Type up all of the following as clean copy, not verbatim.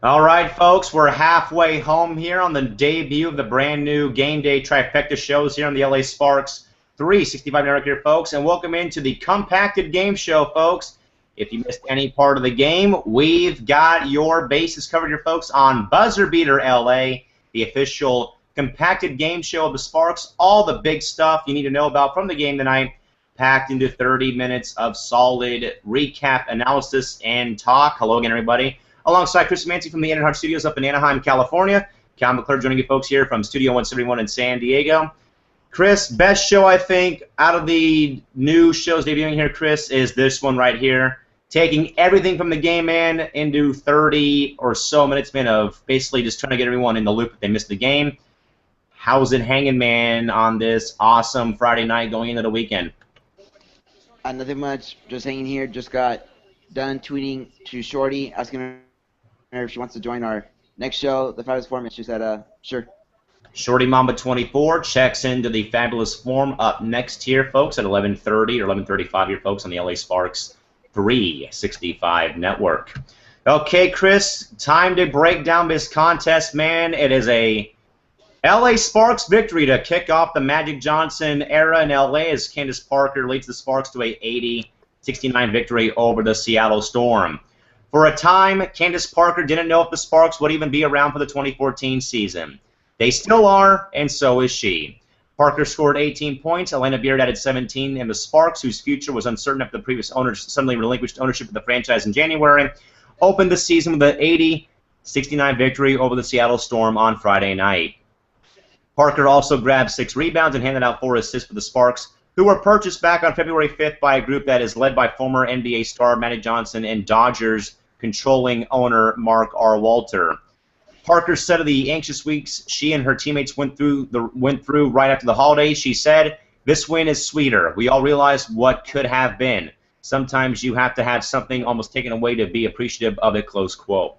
All right, folks, we're halfway home here on the debut of the brand new Game Day Trifecta shows here on the LA Sparks 365 Network here, folks, and welcome into the Compacted Game Show, folks. If you missed any part of the game, we've got your bases covered here, folks, on Buzzer Beater LA, the official compacted game show of the Sparks. All the big stuff you need to know about from the game tonight, packed into 30 minutes of solid recap, analysis, and talk. Hello again, everybody. Alongside Chris Mancy from the Anaheim Studios up in Anaheim, California. Cal McClure joining you folks here from Studio 171 in San Diego. Chris, best show, I think, out of the new shows debuting here, Chris, is this one right here. Taking everything from the game, man, into 30 or so minutes, man, of basically just trying to get everyone in the loop if they missed the game. How's it hanging, man, on this awesome Friday night going into the weekend? Nothing much. Just hanging here. Just got done tweeting to Shorty, asking her if she wants to join our next show, the Fabulous Forum, and she said, sure. Shorty Mamba 24 checks into the Fabulous Forum up next here, folks, at 11:30 or 11:35 here, folks, on the LA Sparks 365 network. Okay, Chris, time to break down this contest, man. It is a LA Sparks victory to kick off the Magic Johnson era in LA as Candace Parker leads the Sparks to a 80-69 victory over the Seattle Storm. For a time, Candace Parker didn't know if the Sparks would even be around for the 2014 season. They still are, and so is she. Parker scored 18 points, Elena Beard added 17, and the Sparks, whose future was uncertain after the previous owners suddenly relinquished ownership of the franchise in January, opened the season with an 80-69 victory over the Seattle Storm on Friday night. Parker also grabbed 6 rebounds and handed out 4 assists for the Sparks, who were purchased back on February 5th by a group that is led by former NBA star Magic Johnson and Dodgers controlling owner Mark R. Walter. Parker said of the anxious weeks she and her teammates went through right after the holidays, she said, "This win is sweeter. We all realize what could have been. Sometimes you have to have something almost taken away to be appreciative of it," close quote.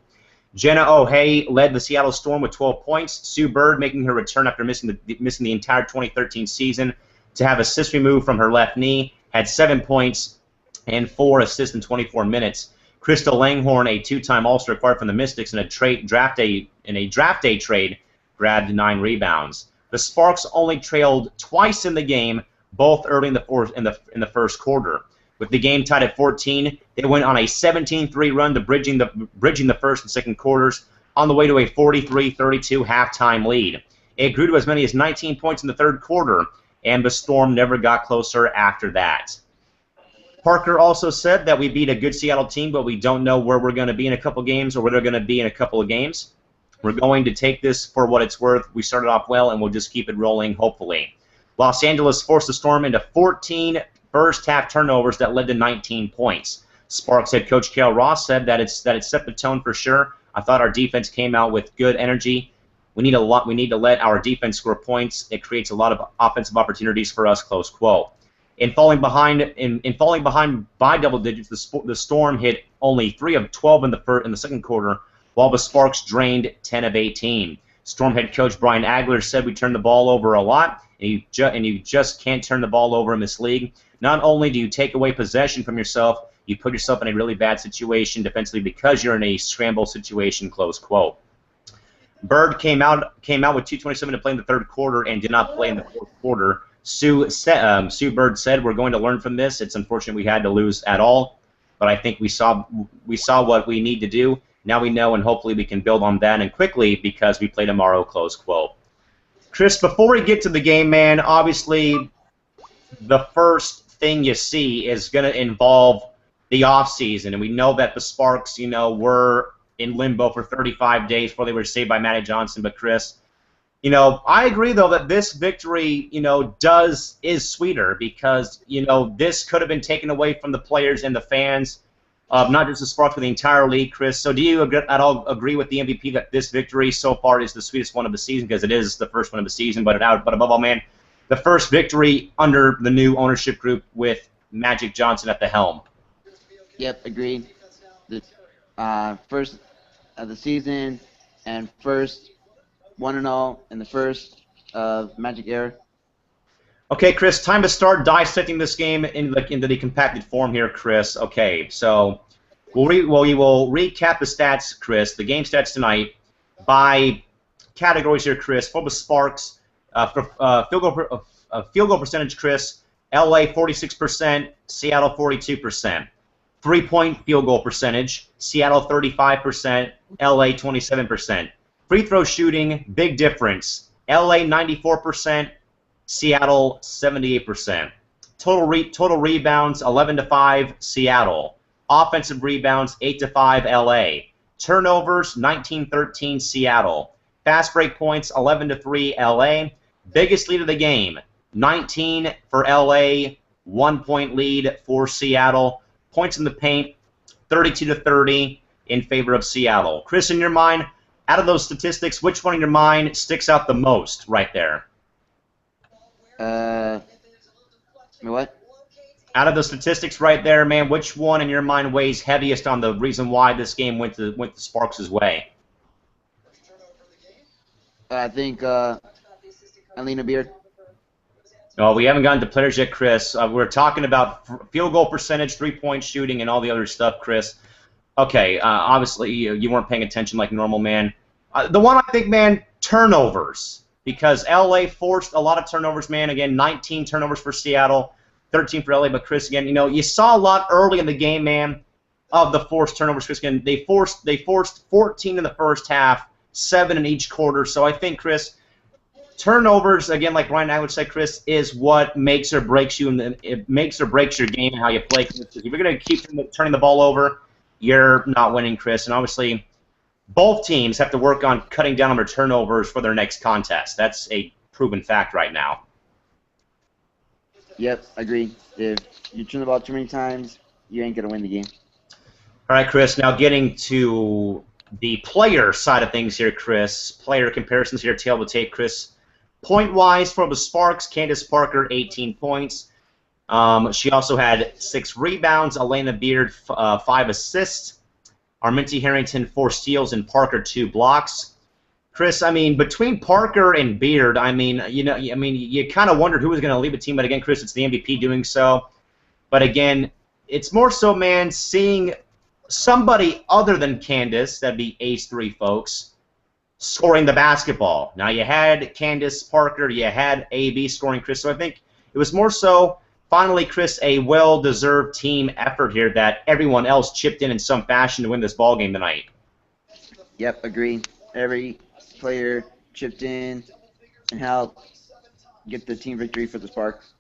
Jenna O'Hay led the Seattle Storm with 12 points. Sue Bird making her return after missing the entire 2013 season to have assists removed from her left knee, had 7 points and 4 assists in 24 minutes. Crystal Langhorne, a 2-time All-Star acquired from the Mystics in a draft day trade, grabbed 9 rebounds. The Sparks only trailed twice in the game, both early in the first quarter. With the game tied at 14, they went on a 17-3 run to bridging the first and second quarters on the way to a 43-32 halftime lead. It grew to as many as 19 points in the third quarter, and the Storm never got closer after that. Parker also said that we beat a good Seattle team, but we don't know where we're going to be in a couple games or where they're going to be in a couple of games. We're going to take this for what it's worth. We started off well, and we'll just keep it rolling, hopefully. Los Angeles forced the Storm into 14 first-half turnovers that led to 19 points. Sparks head coach Cale Ross said that it set the tone for sure. I thought our defense came out with good energy. We need to let our defense score points. It creates a lot of offensive opportunities for us, close quote. In falling behind by double digits, the Storm hit only 3 of 12 in the second quarter, while the Sparks drained 10 of 18. Storm head coach Brian Agler said we turned the ball over a lot, and you just can't turn the ball over in this league. Not only do you take away possession from yourself, you put yourself in a really bad situation defensively because you're in a scramble situation, close quote. Bird came out with 2:27 to play in the third quarter and did not play in the fourth quarter. Sue Bird said, "We're going to learn from this. It's unfortunate we had to lose at all, but I think we saw what we need to do. Now we know, and hopefully we can build on that and quickly because we play tomorrow," close quote. Chris, before we get to the game, man, obviously the first thing you see is going to involve the offseason, and we know that the Sparks, were in limbo for 35 days before they were saved by Magic Johnson. But Chris, I agree though that this victory, is sweeter because this could have been taken away from the players and the fans, not just the Sparks but the entire league. Chris, so do you at all agree with the MVP that this victory so far is the sweetest one of the season because it is the first one of the season? But above all, man, the first victory under the new ownership group with Magic Johnson at the helm. Yep, agreed. The first of the season and first 1-0 in the first of Magic era. Okay, Chris, time to start dissecting this game into the compacted form here, Chris. Okay, so we will recap the stats, Chris, the game stats tonight by categories here, Chris. For the Sparks, for field goal percentage, Chris, LA 46%, Seattle 42%. Three-point field goal percentage, Seattle 35%, LA 27%. Free throw shooting, big difference, LA 94%, Seattle 78%. Total rebounds 11-5 Seattle. Offensive rebounds 8-5 LA. Turnovers 19-13 Seattle. Fast break points 11-3 LA. Biggest lead of the game 19 for LA. 1 point lead for Seattle. Points in the paint 32-30 in favor of Seattle. Chris, in your mind, out of those statistics, which one in your mind sticks out the most right there? What? Out of the statistics right there, man, which one in your mind weighs heaviest on the reason why this game went the Sparks' way? I think Alina Beard. Oh, we haven't gotten to players yet, Chris. We're talking about field goal percentage, three-point shooting, and all the other stuff, Chris. Okay, obviously you weren't paying attention like normal, man. The one I think, man, turnovers. Because LA forced a lot of turnovers, man. Again, 19 turnovers for Seattle, 13 for LA. But Chris, again, you saw a lot early in the game, man, of the forced turnovers. Chris, again, they forced 14 in the first half, 7 in each quarter. So I think, Chris, turnovers, again, like Brian Agler said, Chris, is what makes or breaks you, and it makes or breaks your game and how you play. If you're going to keep turning the ball over, you're not winning, Chris. And obviously, both teams have to work on cutting down on their turnovers for their next contest. That's a proven fact right now. Yep, agree. If you turn the ball too many times, you ain't going to win the game. All right, Chris, now getting to the player side of things here, Chris. Player comparisons here, tail of the tape, Chris. Point-wise for the Sparks, Candace Parker, 18 points. She also had 6 rebounds. Elena Beard, 5 assists. Arminty Harrington, 4 steals, and Parker 2 blocks. Chris, I mean, between Parker and Beard, you kind of wondered who was going to lead the team, but again, Chris, it's the MVP doing so. But again, it's more so, man, seeing somebody other than Candace, that'd be Ace 3 folks, scoring the basketball. Now, you had Candace Parker, you had AB scoring, Chris, so I think it was more so, finally, Chris, a well-deserved team effort here that everyone else chipped in some fashion to win this ball game tonight. Yep, agree. Every player chipped in and helped get the team victory for the Sparks.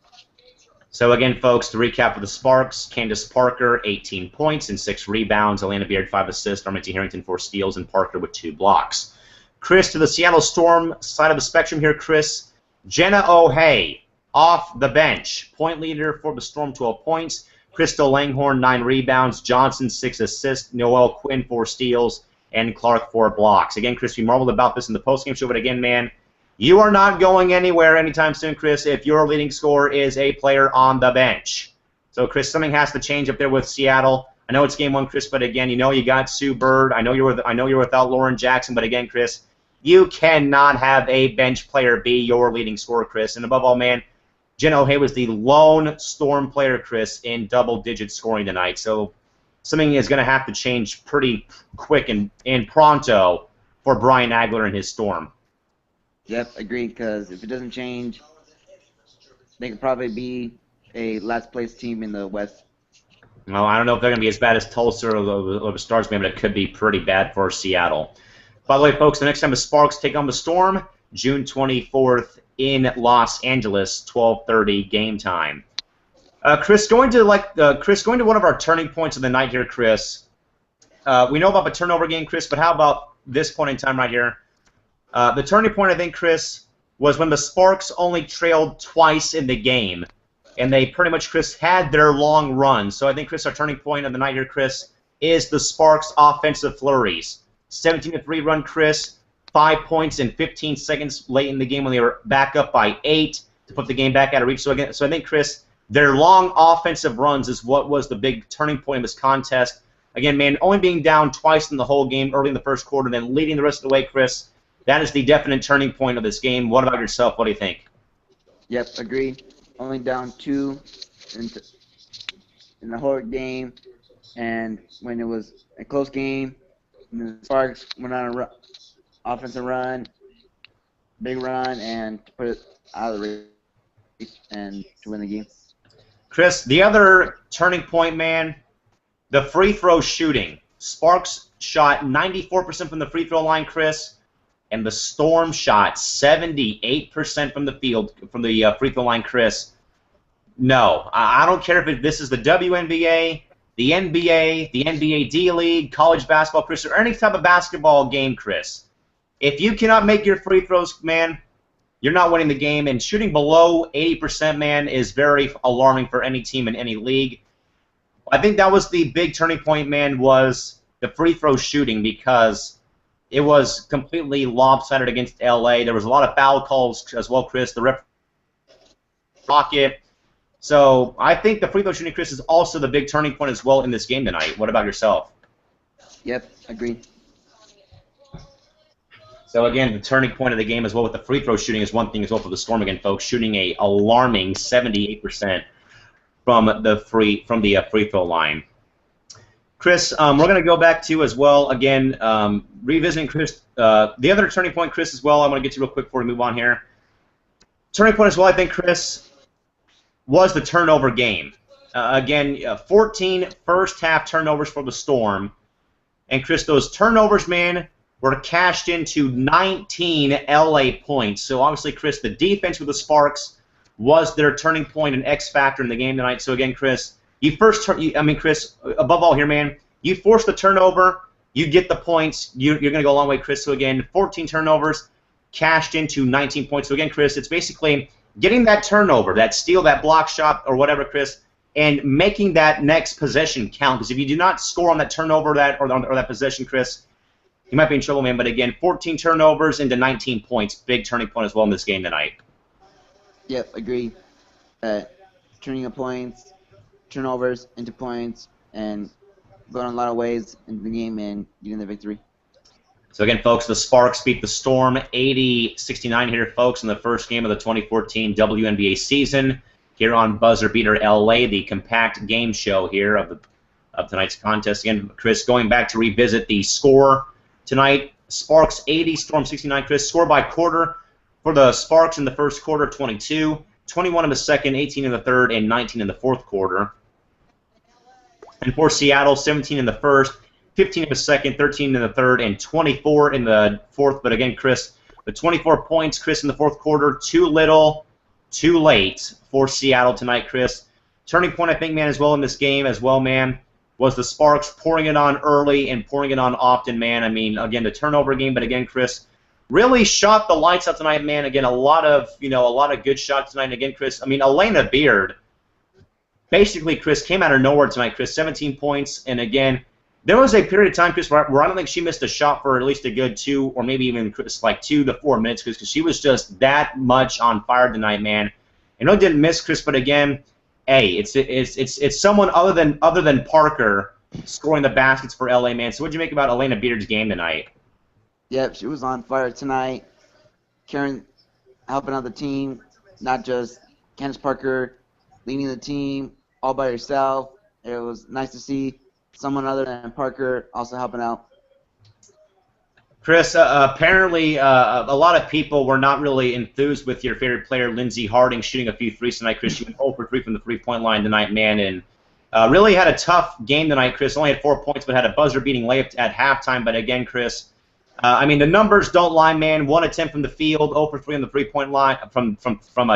So again, folks, to recap for the Sparks, Candace Parker, 18 points and 6 rebounds. Elena Beard, 5 assists. Arminty Harrington, 4 steals, and Parker with 2 blocks. Chris, to the Seattle Storm side of the spectrum here, Chris, Jenna O'Hay, off the bench. Point leader for the Storm, 12 points. Crystal Langhorne, 9 rebounds. Johnson, 6 assists. Noelle Quinn, 4 steals. And Clark, 4 blocks. Again, Chris, we marveled about this in the postgame show, but again, man, you are not going anywhere anytime soon, Chris, if your leading scorer is a player on the bench. So, Chris, something has to change up there with Seattle. I know it's game 1, Chris, but again, you got Sue Bird. I know you're without Lauren Jackson, but again, Chris, you cannot have a bench player be your leading scorer, Chris. And above all, man, Jenna O'Hay was the lone Storm player, Chris, in double-digit scoring tonight. So something is going to have to change pretty quick and pronto for Brian Agler and his Storm. Yep, agreed, because if it doesn't change, they could probably be a last-place team in the West. Well, I don't know if they're going to be as bad as Tulsa or the Stars, man, but it could be pretty bad for Seattle. By the way, folks, the next time the Sparks take on the Storm, June 24th in Los Angeles, 12:30 game time. Chris, going to one of our turning points of the night here, Chris. We know about the turnover game, Chris, but how about this point in time right here? The turning point, I think, Chris, was when the Sparks only trailed twice in the game, and they pretty much, Chris, had their long run. So I think, Chris, our turning point of the night here, Chris, is the Sparks' offensive flurries. 17-3 run, Chris, 5 points in 15 seconds late in the game when they were back up by 8 to put the game back out of reach. So I think, Chris, their long offensive runs is what was the big turning point of this contest. Again, man, only being down twice in the whole game early in the first quarter, then leading the rest of the way, Chris. That is the definite turning point of this game. What about yourself? What do you think? Yep, agreed. Only down 2 in the whole game. and when it was a close game, the Sparks went on an offensive run, big run, and to put it out of the race and to win the game. Chris, the other turning point, man, the free throw shooting. Sparks shot 94% from the free throw line, Chris, and the Storm shot 78% from the field, from the free throw line, Chris. No, I don't care if this is the WNBA, the NBA, the NBA D-League, college basketball, Chris, or any type of basketball game, Chris. If you cannot make your free throws, man, you're not winning the game. And shooting below 80%, man, is very alarming for any team in any league. I think that was the big turning point, man, was the free throw shooting, because it was completely lopsided against LA. There was a lot of foul calls as well, Chris. The ref pocket. So I think the free throw shooting, Chris, is also the big turning point as well in this game tonight. What about yourself? Yep, agreed. So again, the turning point of the game as well with the free throw shooting is one thing as well for the Storm again, folks, shooting a alarming 78% from the free throw line. Chris, we're going to go back to as well again, revisiting Chris. The other turning point, Chris, as well. I'm going to get to real quick before we move on here. Turning point as well, I think, Chris, was the turnover game. Again, 14 first-half turnovers for the Storm. And, Chris, those turnovers, man, were cashed into 19 LA points. So, obviously, Chris, the defense with the Sparks was their turning point and X factor in the game tonight. So, again, Chris, Chris, above all here, man, you force the turnover, you get the points, you're going to go a long way, Chris. So, again, 14 turnovers cashed into 19 points. So, again, Chris, it's basically getting that turnover, that steal, that block shot, or whatever, Chris, and making that next possession count. Because if you do not score on that turnover or that possession, Chris, you might be in trouble, man. But again, 14 turnovers into 19 points. Big turning point as well in this game tonight. Yep, agree. Turning points, turnovers into points, and going a lot of ways in the game and getting the victory. So again, folks, the Sparks beat the Storm 80-69 here, folks, in the first game of the 2014 WNBA season here on Buzzer Beater LA, the compact game show here of tonight's contest. Again, Chris, going back to revisit the score tonight, Sparks 80, Storm 69. Chris, score by quarter for the Sparks in the first quarter, 22, 21 in the second, 18 in the third, and 19 in the fourth quarter. And for Seattle, 17 in the first, 15 in the second, 13 in the third, and 24 in the fourth. But again, Chris, the 24 points, Chris, in the fourth quarter, too little, too late for Seattle tonight, Chris. Turning point, I think, man, as well in this game as well, man, was the Sparks pouring it on early and pouring it on often, man. I mean, again, the turnover game, but again, Chris, really shot the lights out tonight, man. Again, a lot of good shots tonight. And again, Chris, I mean, Elena Beard, basically, Chris, came out of nowhere tonight, Chris, 17 points, and again, there was a period of time, Chris, where I don't think she missed a shot for at least a good 2 or maybe even like 2 to 4 minutes, because she was just that much on fire tonight, man. I know it didn't miss, Chris, but again, hey, it's someone other than Parker scoring the baskets for LA, man. So what'd you make about Elena Beard's game tonight? Yep, she was on fire tonight. Karen helping out the team, not just Candace Parker leading the team all by herself. It was nice to see someone other than Parker also helping out. Chris, apparently a lot of people were not really enthused with your favorite player, Lindsey Harding, shooting a few threes tonight, Chris. She went 0 for 3 from the three-point line tonight, man, and really had a tough game tonight, Chris. Only had 4 points, but had a buzzer-beating layup at halftime. But again, Chris, I mean, the numbers don't lie, man. 1 of 10 from the field, 0 for 3 on the three-point line from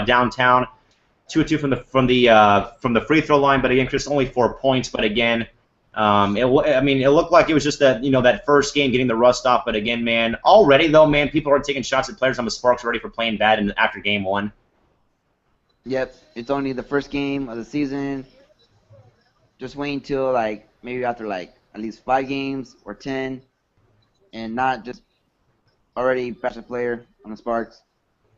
downtown, 2 of 2 from the free throw line. But again, Chris, only 4 points. But again, it looked like it was just that first game getting the rust off. But again, man, already though, man, people are taking shots at players on the Sparks already for playing bad after game 1. Yep, it's only the first game of the season. Just wait until maybe after at least 5 games or 10, and not just already bash a player on the Sparks.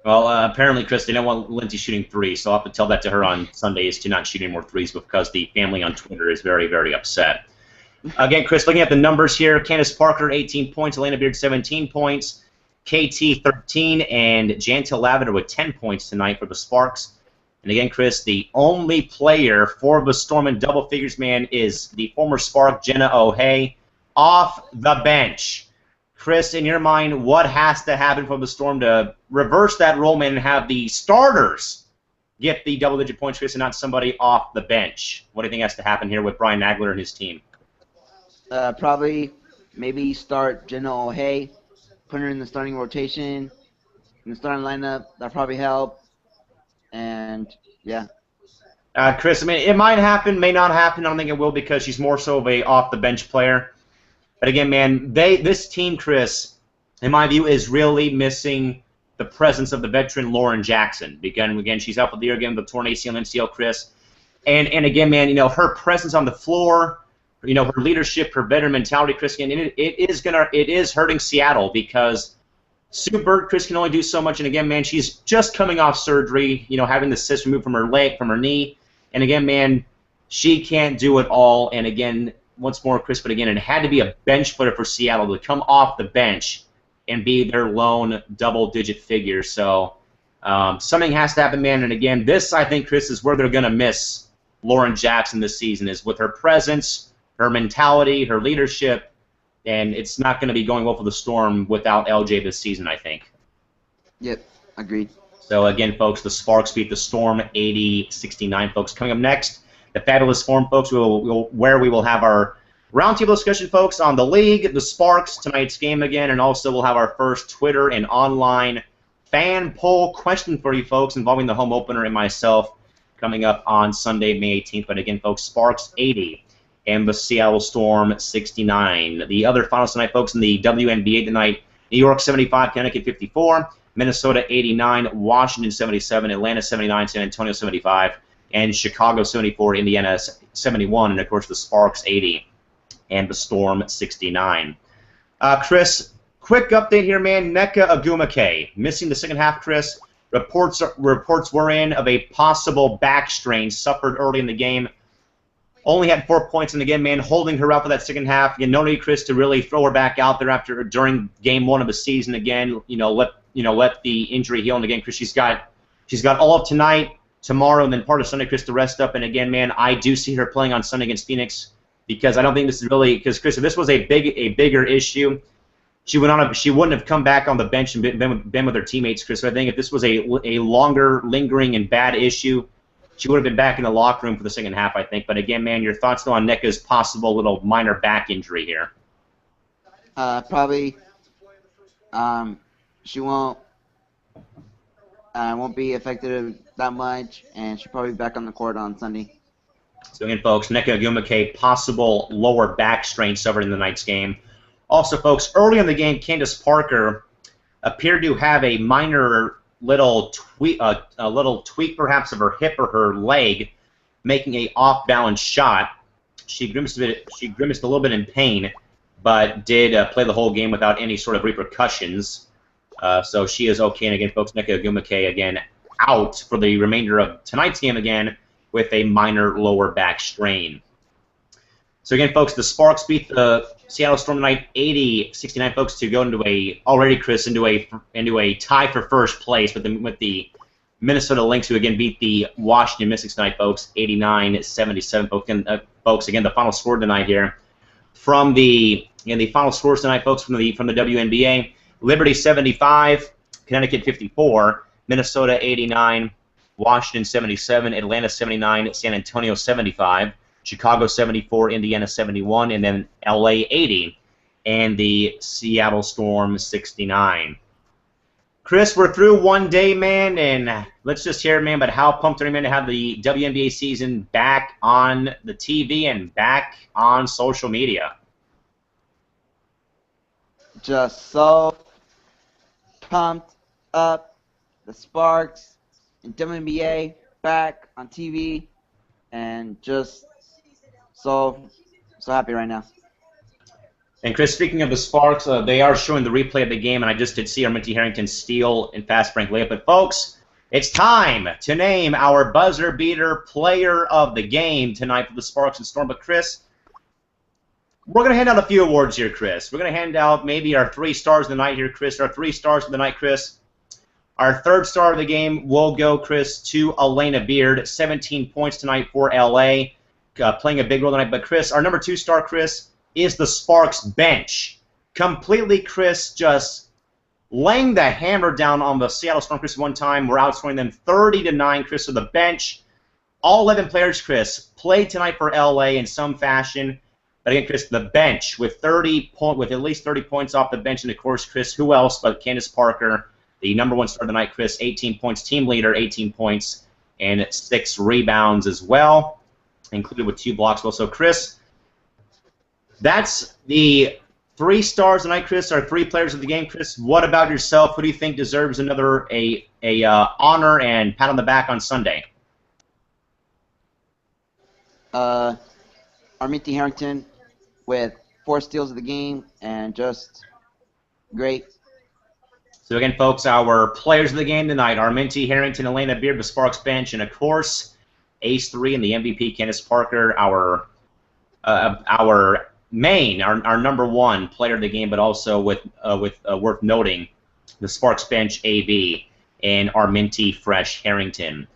Well, apparently, Chris, they don't want Lindsey shooting 3, so I'll have to tell that to her on Sundays to not shoot any more 3s because the family on Twitter is very, very upset. Again, Chris, looking at the numbers here, Candace Parker, 18 points, Elena Beard, 17 points, KT, 13, and Jantel Lavender with 10 points tonight for the Sparks. And again, Chris, the only player for the Storm in double figures, man, is the former Spark, Jenna O'Hay, off the bench. Chris, in your mind, what has to happen for the Storm to reverse that role, man, and have the starters get the double-digit points, Chris, and not somebody off the bench? What do you think has to happen here with Brian Nagler and his team? Probably maybe start Jenna O'Hay, put her in the starting rotation, in the starting lineup. That'll probably help. And, yeah. Chris, I mean, it might happen, may not happen. I don't think it will because she's more so of a off-the-bench player. But again, man, this team, Chris, in my view, is really missing the presence of the veteran Lauren Jackson. Again, she's out for the year again with the torn ACL and MCL, Chris. And again, man, you know, her presence on the floor, you know, her leadership, her veteran mentality, Chris, and it is hurting Seattle because Sue Bird, Chris, can only do so much. And again, man, she's just coming off surgery, you know, having the cyst removed from her leg, from her knee. And again, man, she can't do it all. And again, once more, Chris, but again, it had to be a bench player for Seattle to come off the bench and be their lone double-digit figure. So something has to happen, man. And again, this, I think, Chris, is where they're going to miss Lauren Jackson this season, is with her presence, her mentality, her leadership, and it's not going to be going well for the Storm without LJ this season, I think. Yep, agreed. So again, folks, the Sparks beat the Storm 80-69, folks. Coming up next, the Fabulous Forum, folks, where we will have our roundtable discussion, folks, on the league, the Sparks, tonight's game again, and also we'll have our first Twitter and online fan poll question for you folks involving the home opener and myself coming up on Sunday, May 18th. But again, folks, Sparks 80 and the Seattle Storm 69. The other finals tonight, folks, in the WNBA tonight, New York 75, Connecticut 54, Minnesota 89, Washington 77, Atlanta 79, San Antonio 75, and Chicago 74, Indiana 71, and of course the Sparks 80 and the Storm 69. Chris, quick update here, man. Nneka Ogwumike missing the second half, Chris. Reports were in of a possible back strain suffered early in the game. Only had 4 points in the game, man, holding her out for that second half. You know, no need, Chris, to really throw her back out there during game one of the season again. Let the injury heal. And again, Chris, she's got all of tonight, tomorrow, and then part of Sunday, Chris, to rest up. And again, man, I do see her playing on Sunday against Phoenix because I don't think this is really, because Chris, if this was a bigger issue, she wouldn't have come back on the bench and been with her teammates, Chris. So I think if this was a longer, lingering, and bad issue, she would have been back in the locker room for the second half, I think. But again, man, your thoughts on Nneka's possible little minor back injury here? Probably she won't be affected that much, and she'll probably be back on the court on Sunday. So again, folks, Nneka Ogwumike, possible lower back strain suffered in the night's game. Also, folks, early in the game, Candace Parker appeared to have a minor little tweak perhaps of her hip or her leg, making a off-balance shot. She grimaced a little bit in pain, but did play the whole game without any sort of repercussions. So she is okay. And again, folks, Nneka Ogwumike again out for the remainder of tonight's game again with a minor lower back strain. So again, folks, the Sparks beat the Seattle Storm tonight 80-69, folks, to go into a tie for first place with the Minnesota Lynx, who again beat the Washington Mystics tonight, folks, 89-77. Folks, again, the final score tonight here from the final scores tonight, folks, from the WNBA: Liberty 75, Connecticut 54, Minnesota 89, Washington 77, Atlanta 79, San Antonio 75, Chicago 74, Indiana 71, and then LA 80, and the Seattle Storm 69. Chris, we're through one day, man, and let's just hear, man, about how pumped are you, man, to have the WNBA season back on the TV and back on social media? Just so pumped up. The Sparks and WNBA back on TV, and just so happy right now. And Chris, speaking of the Sparks, they are showing the replay of the game, and I just did see Arminty Harrington steal and fast break layup. But folks, it's time to name our buzzer beater player of the game tonight for the Sparks and Storm. But Chris, we're going to hand out a few awards here, Chris. We're going to hand out maybe our 3 stars of the night here, Chris. Our 3 stars of the night, Chris. Our third star of the game will go, Chris, to Elena Beard. 17 points tonight for LA, playing a big role tonight. But, Chris, our number 2 star, Chris, is the Sparks bench. Completely, Chris, just laying the hammer down on the Seattle Storm, Chris, one time. We're outscoring them 30-9, Chris, to the bench. All 11 players, Chris, played tonight for LA in some fashion. But again, Chris, the bench with at least 30 points off the bench. And, of course, Chris, who else but Candace Parker, the number 1 star of the night, Chris, 18 points, team leader, 18 points, and 6 rebounds as well, included with 2 blocks. Well, so, Chris, that's the 3 stars tonight, Chris, our 3 players of the game. Chris, what about yourself? Who do you think deserves another honor and pat on the back on Sunday? Arminty Harrington with 4 steals of the game and just great. So again, folks, our players of the game tonight: Arminty Harrington, Elena Beard, the Sparks bench, and of course, Ace 3 and the MVP, Candace Parker, our number 1 player of the game, but also with worth noting, the Sparks bench AV and Arminty Fresh Harrington.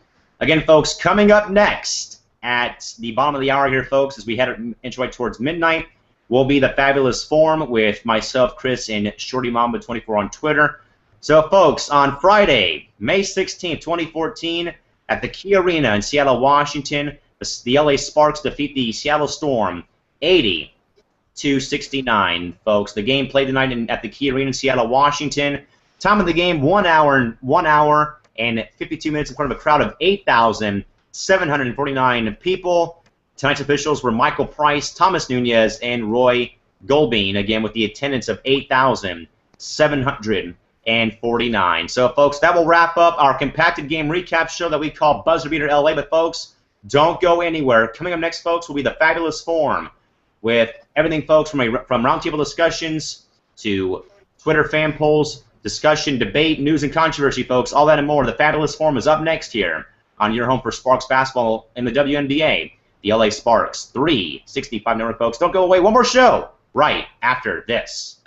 Again, folks, coming up next at the bottom of the hour here, folks, as we inch right towards midnight, will be the Fabulous Form with myself, Chris, and Shorty Mamba 24 on Twitter. So, folks, on Friday, May 16th, 2014, at the Key Arena in Seattle, Washington, the LA Sparks defeat the Seattle Storm 80-69, folks. The game played tonight at the Key Arena in Seattle, Washington. Time of the game, 1 hour and 52 minutes in front of a crowd of 8,749 people. Tonight's officials were Michael Price, Thomas Nunez, and Roy Goldbein, again with the attendance of 8,749. So, folks, that will wrap up our compacted game recap show that we call Buzzer Beater LA. But, folks, don't go anywhere. Coming up next, folks, will be the Fabulous Form with everything, folks, from roundtable discussions to Twitter fan polls, discussion, debate, news, and controversy, folks. All that and more. The Fabulous Form is up next here on your home for Sparks basketball in the WNBA, the LA Sparks 365 Network, folks. Don't go away. One more show right after this.